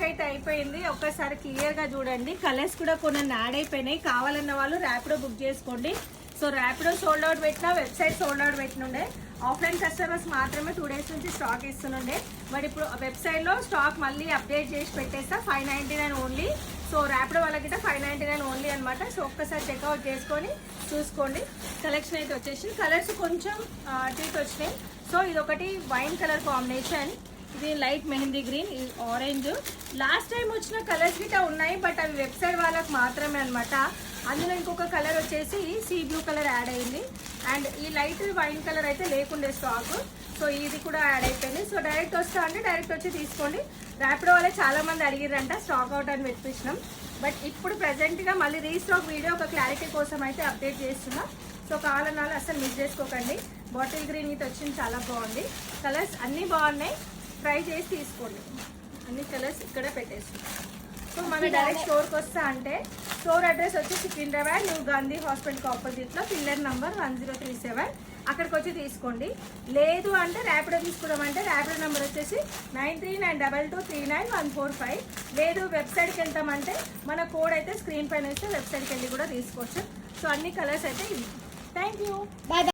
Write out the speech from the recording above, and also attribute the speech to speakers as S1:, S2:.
S1: Stock అయితే అయిపోయింది. ఒక్కసారి క్లియర్ గా చూడండి. కలర్స్ కూడా కొన్ని యాడ్ అయిపోయినాయి. కావాలన్న వాళ్ళు ర్యాపిడో బుక్ చేసుకోండి. సో ర్యాపిడో సోల్డ్ అవుట్ పెట్టినా, వెబ్సైట్ సోల్డ్ అవుట్ పెట్టినుండే. ఆఫ్లైన్ కస్టమర్స్ మాత్రమే 2 days నుంచి స్టాక్ ఇస్తుండే. బట్ ఇప్పుడు వెబ్సైట్ లో స్టాక్ మళ్ళీ అప్డేట్ చేసి పెట్టేస్తా. 599 ఓన్లీ. సో ర్యాపిడో వాళ్ళకి 599 ఓన్లీ అనమాట. సో ఒక్కసారి చెక్అవుట్ చేసుకొని చూసుకోండి. కలెక్షన్ అయితే వచ్చేసి కలర్స్ కొంచెం టీట్ వచ్చినాయి. సో ఇది ఒకటి వైన్ కలర్ కాంబినేషన్, ఇది లైట్ మెహందీ గ్రీన్, ఇది ఆరెంజ్. లాస్ట్ టైం వచ్చిన కలర్స్ గిట్ట ఉన్నాయి, బట్ అవి వెబ్సైట్ వాళ్ళకి మాత్రమే అనమాట. అందులో ఇంకొక కలర్ వచ్చేసి సీ బ్లూ కలర్ యాడ్ అయింది. అండ్ ఈ లైట్ వైన్ కలర్ అయితే లేకుండే స్టాక్. సో ఇది కూడా యాడ్ అయిపోయింది. సో డైరెక్ట్ వస్తా అంటే డైరెక్ట్ వచ్చి తీసుకోండి. ర్యాపిడో వాళ్ళే చాలా మంది అడిగిరంట స్టాక్ అవుట్ అని పెట్టించినాం. బట్ ఇప్పుడు ప్రెజెంట్గా మళ్ళీ రీస్టాక్ వీడియో ఒక క్లారిటీ కోసం అయితే అప్డేట్ చేస్తున్నా. సో కావాలన్నా అసలు మిస్ చేసుకోకండి. బాటిల్ గ్రీన్ ఇది వచ్చింది, చాలా బాగుంది. కలర్స్ అన్నీ బాగున్నాయి, ట్రై చేసి తీసుకోండి. అన్ని కలర్స్ ఇక్కడ పెట్టేస్తున్నాం. సో మన డైరెక్ట్ స్టోర్కి వస్తా అంటే స్టోర్ అడ్రస్ వచ్చి సికింద్రాబాద్ న్యూ గాంధీ హాస్పిటల్కి ఆపోజిట్లో పిల్లర్ నంబర్ 1037. అక్కడికి వచ్చి తీసుకోండి. లేదు అంటే ర్యాపిడో తీసుకున్నామంటే ర్యాపిడో నెంబర్ వచ్చేసి 9392239145. లేదు వెబ్సైట్కి వెళ్తామంటే మన కోడ్ అయితే స్క్రీన్ పైన వేస్తే వెబ్సైట్కి వెళ్ళి కూడా తీసుకోవచ్చు. సో అన్ని కలర్స్ అయితే ఇవి. Thank you, bye.